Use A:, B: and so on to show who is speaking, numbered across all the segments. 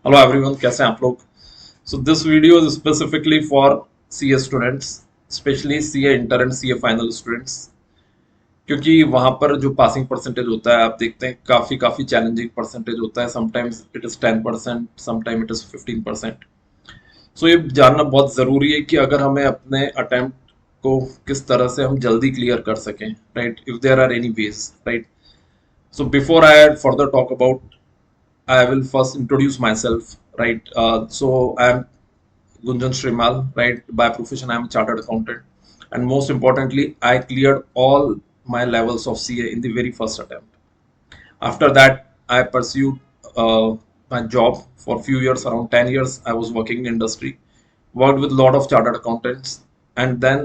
A: Hello everyone, कैसे हैं आप लोग। So this video is specifically for CA students, specially CA inter and CA final students, क्योंकि वहां पर जो पासिंग परसेंटेज होता है आप देखते हैं काफ़ी काफ़ी चैलेंजिंग परसेंटेज होता है। Sometimes it is 10%, sometime it is 15%। सो ये जानना बहुत ज़रूरी है कि अगर हमें अपने अटेम्प्ट को किस तरह से हम जल्दी क्लियर कर सकें, right, if there are any ways, right. So before I further talk about, I will first introduce myself, right? So I am Gunjan Shrimal, right? By profession, I am a chartered accountant, and most importantly, I cleared all my levels of CA in the very first attempt. After that, I pursued my job for a few years, around 10 years. I was working in industry, worked with a lot of chartered accountants, and then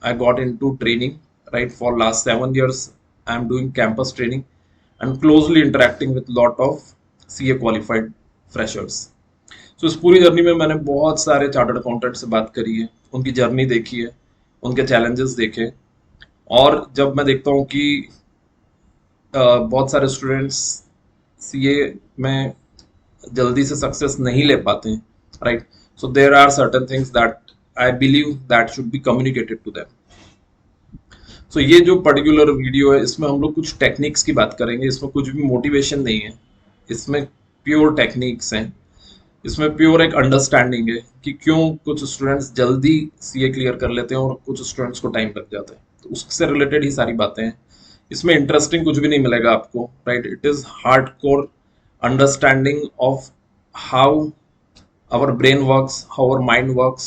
A: I got into training, right? For last 7 years, I'm doing campus training and closely interacting with lot of CA qualified freshers. So इस पूरी journey में मैंने बहुत सारे chartered accountant से बात करी है, उनकी जर्नी देखी है, उनके चैलेंजेस देखे। और जब मैं देखता हूँ कि बहुत सारे स्टूडेंट्स सीए में जल्दी से सक्सेस नहीं ले पाते हैं, right. So there are certain things that I believe that should be communicated to them. So ये जो पर्टिकुलर वीडियो है इसमें हम लोग कुछ टेक्निक्स की बात करेंगे। इसमें कुछ भी मोटिवेशन नहीं है, इसमें प्योर टेक्निक्स हैं। इसमें प्योर एक अंडरस्टैंडिंग है कि क्यों कुछ स्टूडेंट्स जल्दी सीए क्लियर कर लेते हैं और कुछ स्टूडेंट्स को टाइम लग जाता है। तो उससे रिलेटेड ही सारी बातें हैं। इसमें इंटरेस्टिंग कुछ भी नहीं मिलेगा आपको, right. It is hard core understanding of how our brain works, how our mind works,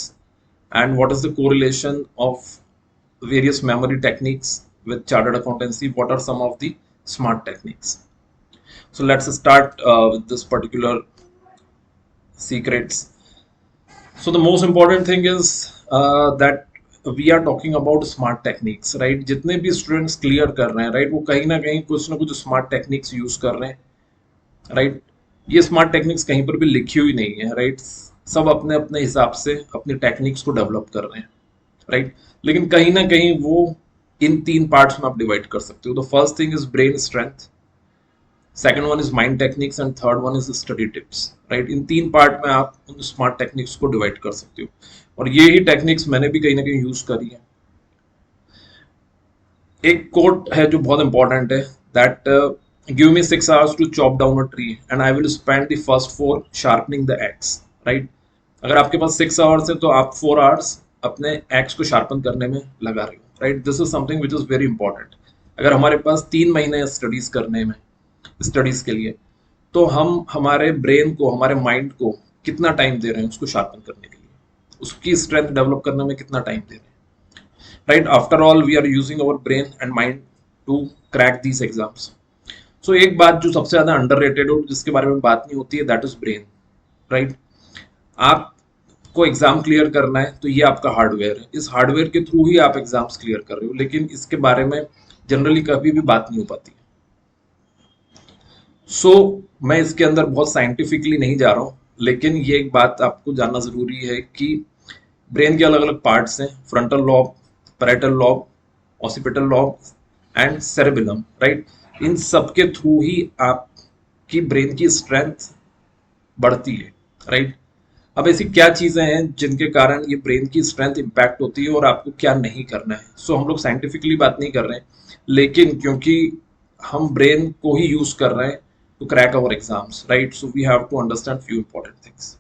A: and what is the correlation of various memory techniques with chartered accountancy. What are some of the smart techniques? So let's start with this particular secrets. So the most important thing is that we are talking about smart techniques, right? जितने भी students clear कर रहे हैं, right, वो कहीं ना कहीं कुछ ना कुछ smart techniques use कर रहे हैं, राइट। ये स्मार्ट टेक्निक्स कहीं पर भी लिखी हुई नहीं है, राइट। सब अपने अपने हिसाब से अपनी टेक्निक्स को डेवलप कर रहे हैं, राइट। लेकिन कहीं ना कहीं वो इन तीन पार्ट्स में आप डिवाइड कर सकते हो। The first thing is brain strength, second one is mind techniques and third one is study tips, right. इन तीन पार्ट में आप उन स्मार्ट टेक्निक्स को डिवाइड कर सकते हो, और ये ही टेक्निक्स मैंने भी कहीं ना कहीं यूज करी है। एक कोट है जो बहुत इंपॉर्टेंट है, that give me 6 hours to chop down a tree and I will spend the first 4 sharpening the axe, right। अगर आपके पास 6 hours है तो आप 4 hours अपने एक्स को शार्पन करने में लगा रहे हो, right. This is something which is very important. अगर हमारे पास 3 महीने स्टडीज करने में, स्टडीज के लिए, तो हम हमारे ब्रेन को, हमारे माइंड को कितना टाइम दे रहे हैं उसको शार्पन करने के लिए, उसकी स्ट्रेंथ डेवलप करने में कितना टाइम दे रहे हैं, right. After all we are using our brain and mind to crack these exams. So एक बात जो सबसे ज्यादा अंडररेटेड हो, जिसके बारे में बात नहीं होती है, दैट इज ब्रेन, राइट। आपको एग्जाम क्लियर करना है तो ये आपका हार्डवेयर है, इस हार्डवेयर के थ्रू ही आप एग्जाम्स क्लियर कर रहे हो, लेकिन इसके बारे में जनरली कभी भी बात नहीं हो पाती। सो मैं इसके अंदर बहुत साइंटिफिकली नहीं जा रहा हूँ, लेकिन ये एक बात आपको जानना जरूरी है कि ब्रेन के अलग अलग पार्ट्स हैं, frontal lobe, parietal lobe, occipital lobe and cerebellum, right. इन सब के थ्रू ही आपकी ब्रेन की स्ट्रेंथ बढ़ती है, राइट। अब ऐसी क्या चीजें हैं जिनके कारण ये ब्रेन की स्ट्रेंथ इंपैक्ट होती है और आपको क्या नहीं करना है। सो हम लोग साइंटिफिकली बात नहीं कर रहे हैं, लेकिन क्योंकि हम ब्रेन को ही यूज कर रहे हैं to crack our exams, right. So we have to understand few important things.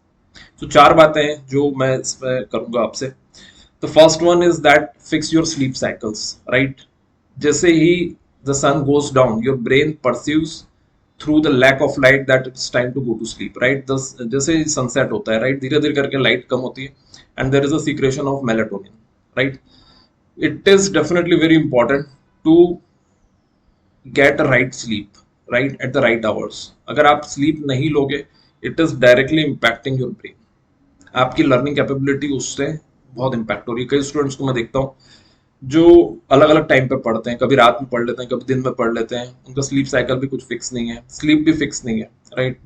A: तो 4 बातें हैं जो मैं इसमें करूंगा आपसे। The first one is that fix your sleep cycles, right. जैसे ही the sun goes down your brain perceives through the lack of light that it's time to go to sleep, right. जैसे सनसेट होता है, right, धीरे धीरे करके light कम होती है and there is a secretion of melatonin, right. It is definitely very important to get right sleep, right, at the right hours. अगर आप स्लीप नहीं लोगे, it is directly impacting your brain, आपकी लर्निंग कैपेबिलिटी उससे बहुत impact हो रही है। कई स्टूडेंट्स को मैं देखता हूँ जो अलग अलग टाइम पे पढ़ते हैं, कभी रात में पढ़ लेते हैं, कभी दिन में पढ़ लेते हैं, उनका स्लीप साइकिल भी कुछ फिक्स नहीं है, स्लीप भी फिक्स नहीं है, right.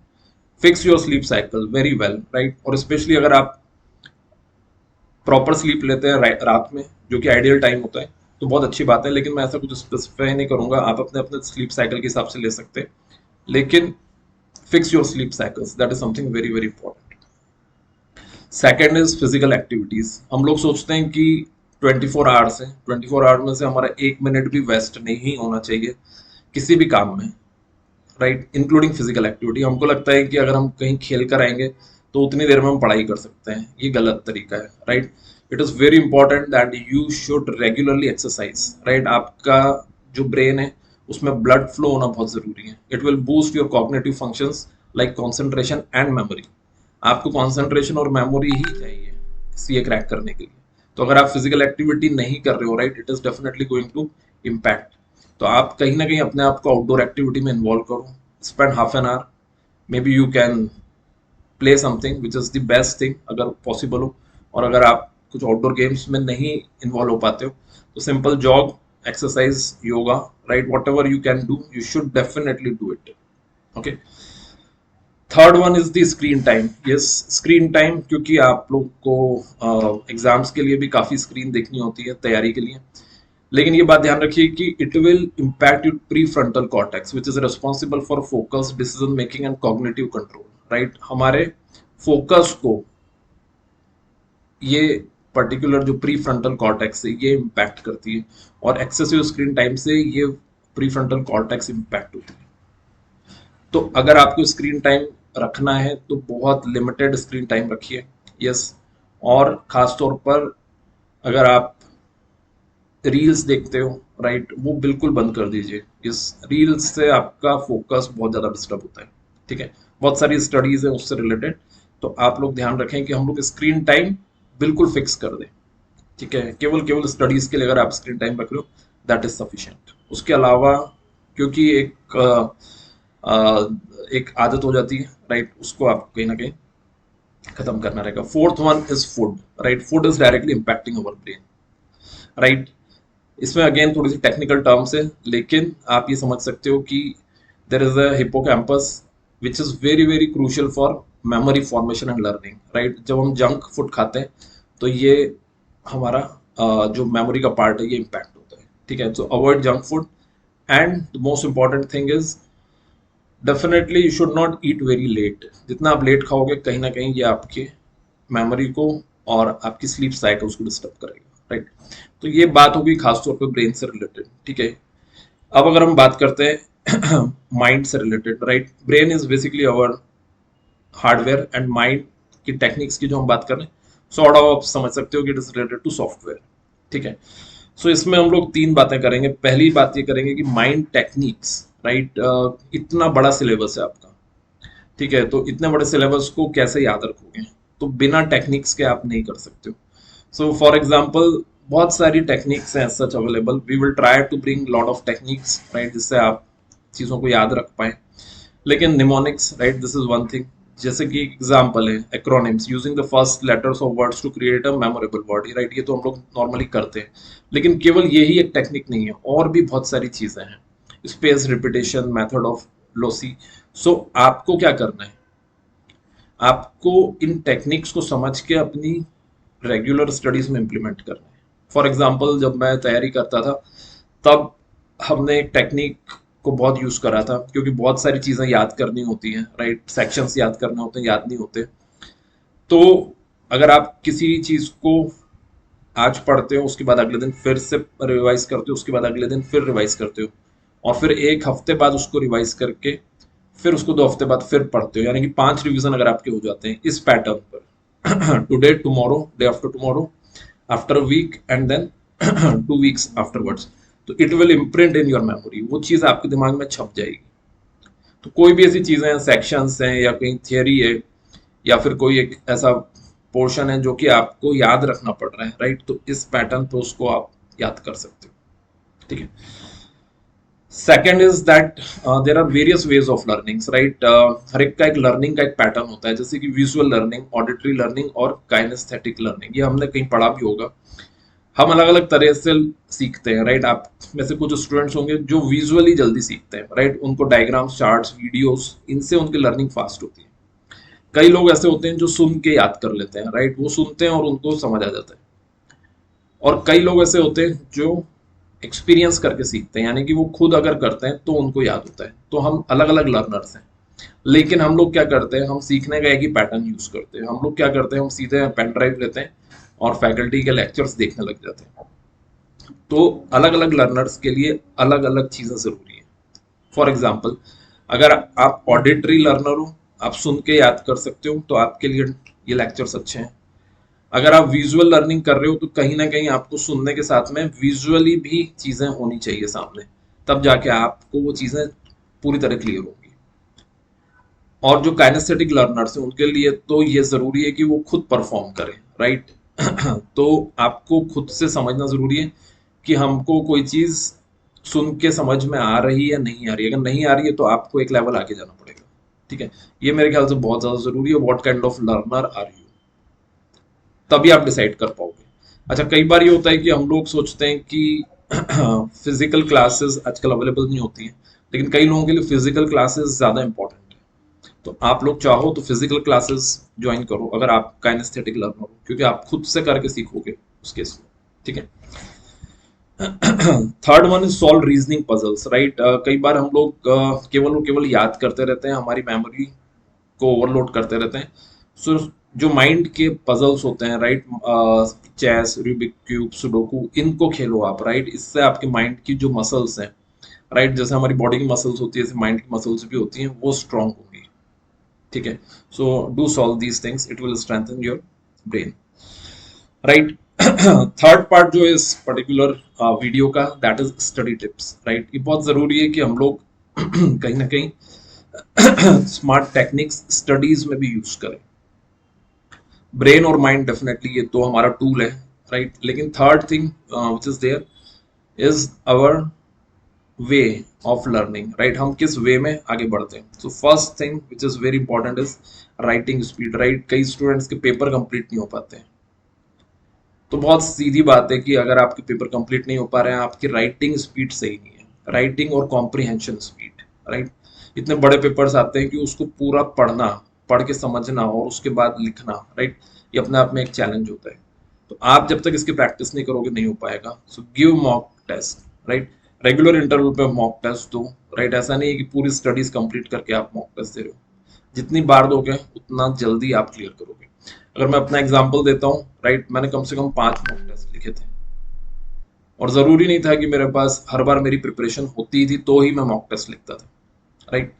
A: Fix your sleep cycle very well, right. और स्पेशली अगर आप प्रॉपर स्लीप लेते हैं रात में, जो कि आइडियल टाइम होता है, तो बहुत अच्छी बात है। लेकिन मैं ऐसा कुछ स्पेसिफाई नहीं करूंगा, आप अपने अपने स्लीप साइकिल के हिसाब से ले सकते हैं। लेकिन fix your sleep cycles. That is something very very important. Second is physical activities. हम लोग सोचते हैं कि 24 आवर्स है, 24 आवर्स में से हमारा 1 मिनट भी वेस्ट नहीं होना चाहिए किसी भी काम में, राइट, इंक्लूडिंग फिजिकल एक्टिविटी। हमको लगता है कि अगर हम कहीं खेल कर आएंगे तो उतनी देर में हम पढ़ाई कर सकते हैं, ये गलत तरीका है, right. It is very important that you should regularly exercise, right. आपका जो ब्रेन है उसमें ब्लड फ्लो होना बहुत ज़रूरी है। It will boost your cognitive functions like concentration and memory. आपको कॉन्सेंट्रेशन और मेमोरी ही चाहिए सीए क्रैक करने के लिए। तो अगर आप फिजिकल एक्टिविटी नहीं कर रहे हो, right, it is definitely going to impact. तो आप कहीं ना कहीं अपने आप को आउटडोर एक्टिविटी में इन्वॉल्व करो, spend half an hour, maybe you can play something which is the best thing अगर पॉसिबल हो। और अगर आप कुछ आउटडोर गेम्स में नहीं इन्वॉल्व हो पाते हो तो simple jog, exercise, yoga, right, what ever you can do, you should definitely do it. Okay, third one is the screen time. Yes, screen time, क्योंकि आप लोग को एग्जाम्स के लिए भी काफ़ी स्क्रीन देखनी होती है तैयारी के लिए। लेकिन ये बात ध्यान रखिए कि it will impact your pre frontal cortex which is responsible for focus, decision making and cognitive control, right. हमारे फोकस को ये पर्टिकुलर जो प्री फ्रंटल कॉर्टेक्स है ये इम्पैक्ट करती है, और एक्सेसिव स्क्रीन टाइम से ये प्री फ्रंटल कॉर्टेक्स इम्पैक्ट होती है। तो अगर आपको स्क्रीन टाइम रखना है तो बहुत लिमिटेड स्क्रीन टाइम रखिए, यस। और खास तौर पर अगर आप रील्स देखते हो, राइट, वो बिल्कुल बंद कर दीजिए। इस रील्स से आपका फोकस बहुत ज़्यादा डिस्टर्ब होता है, ठीक है। बहुत सारी स्टडीज है उससे रिलेटेड, तो आप लोग ध्यान रखें कि हम लोग स्क्रीन टाइम बिल्कुल फिक्स कर दें, ठीक है। केवल केवल स्टडीज के लिए अगर आप स्क्रीन टाइम रख रहे हो दैट इज सफिशिएंट। उसके अलावा क्योंकि एक आदत हो जाती है, राइट, उसको आप कहीं ना कहीं खत्म करना रहेगा। Fourth one is food, right. Food is directly impacting our brain, right. इसमें अगेन थोड़ी सी टेक्निकल टर्म्स है, लेकिन आप ये समझ सकते हो कि there is a hippocampus which is very very crucial for memory formation and learning, right. जब हम जंक फूड खाते हैं तो ये हमारा जो मेमोरी का पार्ट है ये इम्पैक्ट होता है, ठीक है। So avoid junk food, and the most important thing is definitely you should not eat very late. जितना आप लेट खाओगे कहीं ना कहीं ये आपके मेमोरी को और आपकी स्लीप साइकिल्स को डिस्टर्ब करेगा, राइट। तो ये बात होगी खासतौर पर ब्रेन से रिलेटेड, ठीक है। अब अगर हम बात करते हैं माइंड से related, right, brain is basically our hardware and mind की टेक्निक्स की जो हम बात कर रहे हैं, सॉर्ट ऑफ आप समझ सकते हो कि it is related to software, ठीक है। सो इसमें हम लोग तीन बातें करेंगे। पहली बात ये करेंगे कि माइंड टेक्निक्स, राइट। इतना बड़ा सिलेबस है आपका, ठीक है, तो इतने बड़े सिलेबस को कैसे याद रखोगे? तो बिना टेक्निक्स के आप नहीं कर सकते हो। सो फॉर एग्जाम्पल बहुत सारी टेक्निक्स हैं such available, we will try to bring lot of techniques, right, जिससे आप चीज़ों को याद रख पाए। लेकिन mnemonics, right, this is one thing. जैसे कि एग्जाम्पल है acronyms, using the first letters of words to create a memorable word, right, ये तो हम लोग नॉर्मली करते हैं। लेकिन केवल यही एक टेक्निक नहीं है, और भी बहुत सारी चीज़ें हैं। Space repetition, method of loci. So आपको क्या करना है, आपको इन टेक्निक्स को समझ के अपनी रेगुलर स्टडीज में इम्प्लीमेंट करना है। फॉर एग्जाम्पल जब मैं तैयारी करता था तब हमने एक टेक्निक को बहुत यूज करा था, क्योंकि बहुत सारी चीजें याद करनी होती हैं, राइट, सेक्शंस याद करने होते हैं, याद नहीं होते। तो अगर आप किसी चीज को आज पढ़ते हो, उसके बाद अगले दिन फिर से रिवाइज करते हो, उसके बाद अगले दिन फिर रिवाइज करते हो, और फिर एक हफ्ते बाद उसको रिवाइज करके फिर उसको 2 हफ्ते बाद फिर पढ़ते हो, यानी कि 5 रिवीजन अगर आपके हो जाते हैं इस पैटर्न पर, today, tomorrow, day after tomorrow, after a week, and then 2 weeks afterwards, तो it will imprint in your memory, वो चीज़ आपके दिमाग में छप जाएगी। तो कोई भी ऐसी चीज़ें हैं, सेक्शंस हैं, या कहीं थियरी है, या फिर कोई एक ऐसा पोर्शन है जो कि आपको याद रखना पड़ रहा है, राइट, तो इस पैटर्न पे उसको आप याद कर सकते हो, ठीक है। Second is that there are various ways of learnings, right. हर एक का एक लर्निंग का एक पैटर्न होता है, जैसे कि विजुअल लर्निंग, ऑडिटरी लर्निंग और काइनेस्थेटिक लर्निंग, ये हमने कहीं पढ़ा भी होगा। हम अलग अलग तरह से सीखते हैं, राइट। आप में से कुछ स्टूडेंट्स होंगे जो विजुअली जल्दी सीखते हैं, राइट, उनको डायग्राम्स, चार्ट्स, वीडियोस, इनसे उनकी लर्निंग फास्ट होती है। कई लोग ऐसे होते हैं जो सुन के याद कर लेते हैं, राइट, वो सुनते हैं और उनको समझ आ जाता है। और कई लोग ऐसे होते हैं जो एक्सपीरियंस करके सीखते हैं, यानी कि वो खुद अगर करते हैं तो उनको याद होता है। तो हम अलग अलग लर्नर्स हैं। लेकिन हम लोग क्या करते हैं, हम सीखने का एक ही पैटर्न यूज करते हैं। हम लोग क्या करते हैं, हम सीधे पेन ड्राइव लेते हैं और फैकल्टी के लेक्चर्स देखने लग जाते हैं। तो अलग अलग लर्नर्स के लिए अलग अलग चीजें जरूरी है। फॉर एग्जाम्पल, अगर आप ऑडिटरी लर्नर हो, आप सुन के याद कर सकते हो, तो आपके लिए ये लेक्चर्स अच्छे हैं। अगर आप विजुअल लर्निंग कर रहे हो तो कहीं ना कहीं आपको सुनने के साथ में विजुअली भी चीजें होनी चाहिए सामने, तब जाके आपको वो चीजें पूरी तरह क्लियर होंगी। और जो काइनेस्थेटिक लर्नर्स हैं उनके लिए तो ये जरूरी है कि वो खुद परफॉर्म करें, राइट। तो आपको खुद से समझना जरूरी है कि हमको कोई चीज सुन के समझ में आ रही है या नहीं आ रही है। अगर नहीं आ रही है तो आपको एक लेवल आगे जाना पड़ेगा, ठीक है। ये मेरे ख्याल से बहुत ज्यादा जरूरी है। What kind of learner are you, तभी आप डिसाइड कर पाओगे। अच्छा, कई बार ये होता है कि हम लोग सोचते हैं कि फिजिकल क्लासेस आजकल अवेलेबल नहीं होती हैं, लेकिन कई लोगों के लिए फिजिकल क्लासेस ज़्यादा इंपॉर्टेंट है। तो आप लोग चाहो तो फिजिकल क्लासेस ज्वाइन करो अगर आप काइनेस्थेटिक लर्नर हो, क्योंकि आप खुद से करके सीखोगे उस केस में, ठीक है। Third one is solve reasoning puzzles, right. कई बार हम लोग केवल और केवल याद करते रहते हैं, हमारी मेमोरी को ओवरलोड करते रहते हैं। सो जो माइंड के पजल्स होते हैं, right, chess, Rubik cube, sudoku, इनको खेलो आप, राइट। इससे आपके माइंड की जो मसल्स हैं, राइट, जैसे हमारी बॉडी की मसल्स होती है, माइंड की मसल्स भी होती हैं, वो स्ट्रांग होंगी, ठीक है। So do solve these things, it will strengthen your brain, right. Third part जो इस पर्टिकुलर वीडियो का, that is study tips, right. ये बहुत जरूरी है कि हम लोग कहीं ना कहीं स्मार्ट टेक्निक्स स्टडीज में भी यूज करें। ब्रेन और माइंड डेफिनेटली ये तो हमारा टूल है, राइट। लेकिन third thing which is there is our way of learning, right. हम किस वे में आगे बढ़ते हैं। So first thing which is very important is writing speed, right. कई स्टूडेंट्स के पेपर कंप्लीट नहीं हो पाते हैं। तो बहुत सीधी बात है कि अगर आपके पेपर कंप्लीट नहीं हो पा रहे हैं, आपकी राइटिंग स्पीड सही नहीं है, राइटिंग और कॉम्प्रिहेंशन स्पीड, राइट। इतने बड़े पेपर्स आते हैं कि उसको पूरा पढ़ना, पढ़ के समझना और उसके बाद लिखना, राइट, ये अपने आप में एक चैलेंज होता है। तो आप जब तक इसकी प्रैक्टिस नहीं करोगे नहीं हो पाएगा। So give mock test, right. Regular interval पे मॉक टेस्ट दो, राइट। ऐसा नहीं है कि पूरी स्टडीज कंप्लीट करके आप मॉक टेस्ट दे रहे हो। जितनी बार दोगे उतना जल्दी आप क्लियर करोगे। अगर मैं अपना एग्जांपल देता हूँ, राइट, मैंने कम से कम 5 मॉक टेस्ट लिखे थे, और जरूरी नहीं था कि मेरे पास हर बार मेरी प्रिपरेशन होती थी तो ही मैं मॉक टेस्ट लिखता था, right.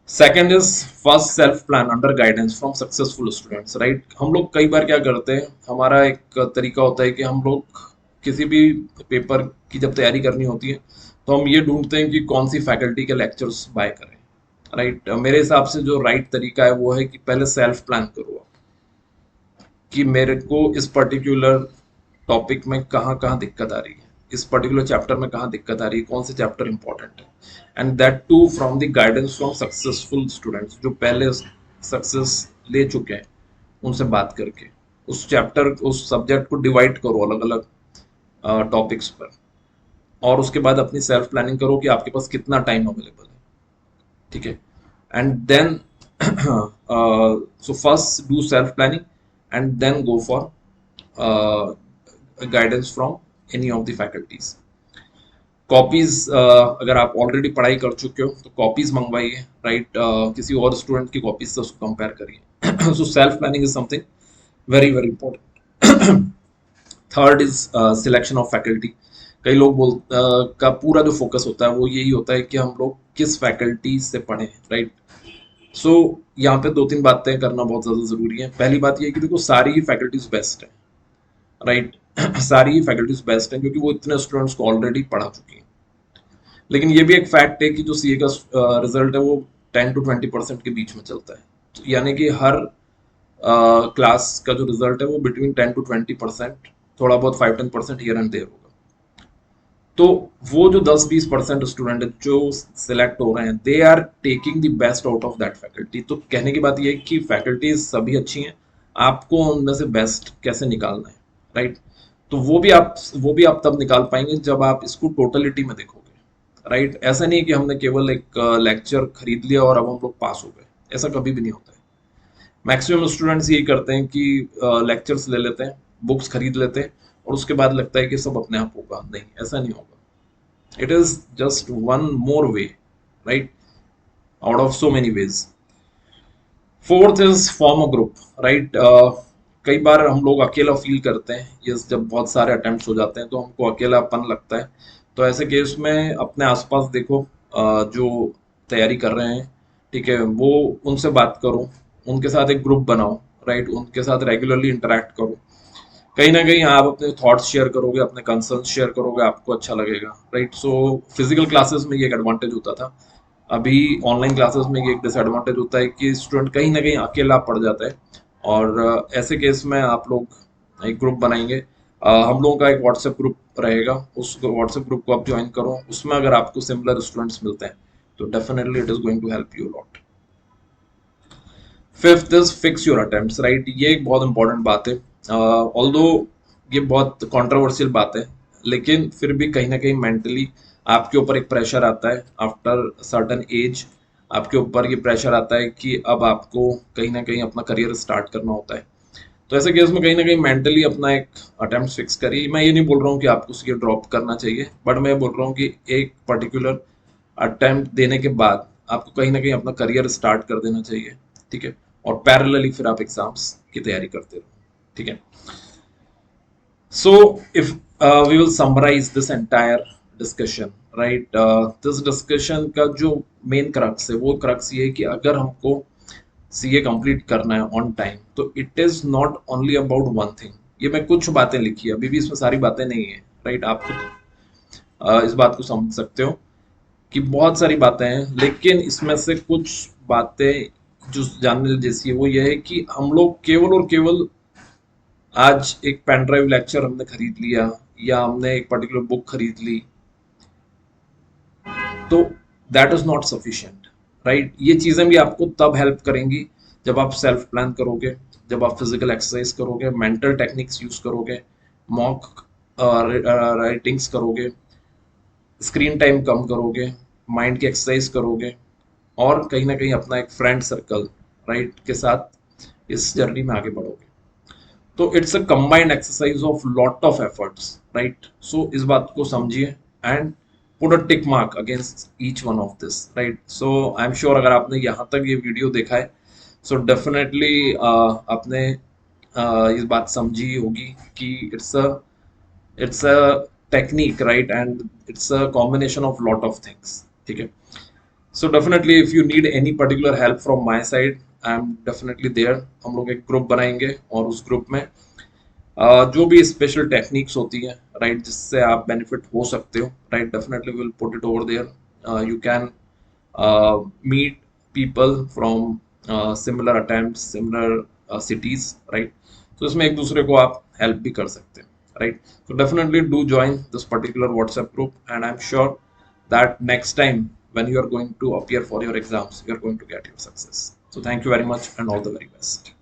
A: Second is first self plan under guidance from successful students, right. हम लोग कई बार क्या करते हैं, हमारा एक तरीका होता है कि हम लोग किसी भी पेपर की जब तैयारी करनी होती है तो हम ये ढूंढते हैं कि कौन सी फैकल्टी के लेक्चर्स बाय करें, राइट। मेरे हिसाब से जो राइट तरीका है वो है कि पहले सेल्फ प्लान करो आप, कि मेरे को इस पर्टिकुलर टॉपिक में कहाँ कहाँ दिक्कत आ रही है, इस पर्टिकुलर चैप्टर में कहाँ दिक्कत आ रही है, कौन से चैप्टर इंपॉर्टेंट है। And that too from the guidance from successful students, जो पहले सक्सेस ले चुके हैं, उनसे बात करके उस चैप्टर, उस सब्जेक्ट को डिवाइड करो अलग अलग टॉपिक्स पर, और उसके बाद अपनी सेल्फ प्लानिंग करो कि आपके पास कितना टाइम अवेलेबल है, ठीक है। And then so first do self planning and then go for guidance from any of the faculties. Copies, अगर आप ऑलरेडी पढ़ाई कर चुके हो तो कॉपीज मंगवाइए, राइट। किसी और स्टूडेंट की कॉपीज से उसको कंपेयर करिए। So self planning is something very very important. Third is selection of faculty. कई लोग का पूरा जो फोकस होता है वो यही होता है कि हम लोग किस फैकल्टी से पढ़ें, राइट। सो यहाँ पे दो तीन बातें करना बहुत ज़्यादा ज़रूरी है। पहली बात ये है कि देखो सारी ही फैकल्टीज बेस्ट है, राइट। सारी ही फैकल्टीज बेस्ट हैं क्योंकि वो इतने स्टूडेंट्स को ऑलरेडी पढ़ा चुकी हैं। लेकिन ये भी एक फैक्ट है कि जो सीए का रिजल्ट है वो 10 to 20% के बीच में चलता है। तो यानी कि हर क्लास का जो रिजल्ट है वो बिटवीन 10 to 20%, थोड़ा बहुत 5-10% हियर एंड देयर होगा। तो वो जो 10-20% स्टूडेंट है जो सिलेक्ट हो रहे हैं, they are taking the best out of that faculty. तो कहने की बात ये है कि फैकल्टीज सभी अच्छी हैं, आपको उनमें से बेस्ट कैसे निकालना है, राइट। तो वो भी आप तब निकाल पाएंगे जब आप इसको टोटलिटी में देखोगे, राइट। ऐसा नहीं है कि हमने केवल एक लेक्चर खरीद लिया और अब हम लोग पास हो गए, ऐसा कभी भी नहीं होता है। मैक्सिमम स्टूडेंट्स यही करते हैं कि लेक्चर्स ले लेते हैं, बुक्स खरीद लेते हैं और उसके बाद लगता है कि सब अपने आप होगा। नहीं, ऐसा नहीं होगा। It is just one more way, right, out of so many ways. Fourth is form a group, right. कई बार हम लोग अकेला फील करते हैं, यस, जब बहुत सारे अटेम्प्ट्स हो जाते हैं तो हमको अकेलापन लगता है। तो ऐसे केस में अपने आसपास देखो, जो तैयारी कर रहे हैं, ठीक है, वो उनसे बात करो, उनके साथ एक ग्रुप बनाओ, राइट, उनके साथ रेगुलरली इंटरेक्ट करो। कहीं ना कहीं आप अपने थॉट्स शेयर करोगे, अपने कंसर्न शेयर करोगे, आपको अच्छा लगेगा, राइट। सो फिजिकल क्लासेस में ये एक एडवांटेज होता था। अभी ऑनलाइन क्लासेस में ये एक डिसएडवांटेज होता है कि स्टूडेंट कहीं ना कहीं अकेला पड़ जाता है। और ऐसे केस में आप लोग एक ग्रुप बनाएंगे। हम लोगों का एक व्हाट्सएप ग्रुप रहेगा, उस व्हाट्सएप ग्रुप को आप ज्वाइन करो, उसमें अगर आपको सिमिलर स्टूडेंट्स मिलते हैं तो definitely it is going to help you lot. Fifth is fix your attempts, right. ये एक बहुत इंपॉर्टेंट बात है। ऑल्दो ये बहुत कंट्रोवर्शियल बात है, लेकिन फिर भी कहीं ना कहीं मेंटली आपके ऊपर एक प्रेशर आता है आफ्टर सर्टन एज। आपके ऊपर ये प्रेशर आता है कि अब आपको कहीं ना कहीं अपना करियर स्टार्ट करना होता है। तो ऐसे केस में कहीं ना कहीं मेंटली अपना एक अटेम्प्ट फिक्स करिए। मैं ये नहीं बोल रहा हूँ कि आपको ये ड्रॉप करना चाहिए, बट मैं बोल रहा हूँ कि एक पर्टिकुलर अटेम्प्ट देने के बाद आपको कहीं ना कहीं अपना करियर स्टार्ट कर देना चाहिए, ठीक है। और पैरेलली फिर आप एग्जाम्स की तैयारी करते रहो, ठीक है। So if we will summarise this entire discussion, right, this discussion का जो मेन क्रक्स है वो क्रक्स ये है कि अगर हमको सीए कंप्लीट करना है ऑन टाइम तो it is not only about one thing. ये मैं कुछ बातें लिखी है, अभी भी इसमें सारी बातें नहीं है, राइट। आप खुद इस बात को समझ सकते हो कि बहुत सारी बातें हैं, लेकिन इसमें से कुछ बातें जो जानने जैसी है वो ये है कि हम लोग केवल और केवल आज एक पेन ड्राइव लेक्चर हमने खरीद लिया या हमने एक पर्टिकुलर बुक खरीद ली, तो that is not sufficient, right. ये चीजें भी आपको तब हेल्प करेंगी जब आप सेल्फ प्लान करोगे, जब आप फिजिकल एक्सरसाइज करोगे, मेंटल टेक्निक्स यूज करोगे, मॉक राइटिंग्स करोगे, स्क्रीन टाइम कम करोगे, माइंड की एक्सरसाइज करोगे, और कहीं ना कहीं अपना एक फ्रेंड सर्कल, राइट, के साथ इस जर्नी में आगे बढ़ोगे। तो it's a combined exercise of lot of efforts, right. So इस बात को समझिए and put a tick mark against each one of this, right. So I am sure अगर आपने यहाँ तक ये वीडियो देखा है सो डेफिनेटली आपने इस बात समझी होगी कि it's a technique, right, and it's a combination of lot of things, ठीक है। So definitely if you need any particular help from my side, I am definitely there. हम लोग एक ग्रुप बनाएंगे और उस ग्रुप में जो भी स्पेशल टेक्निक्स होती हैं, राइट, जिससे आप बेनिफिट हो सकते हो, right, definitely will put it over there. You can meet people from similar attempt, similar cities, right. तो इसमें एक दूसरे को आप हेल्प भी कर सकते हैं, right. So definitely do join this particular WhatsApp group, and I'm sure that next time when you are going to appear for your exams, you are going to get your success. So thank you very much and all the very best.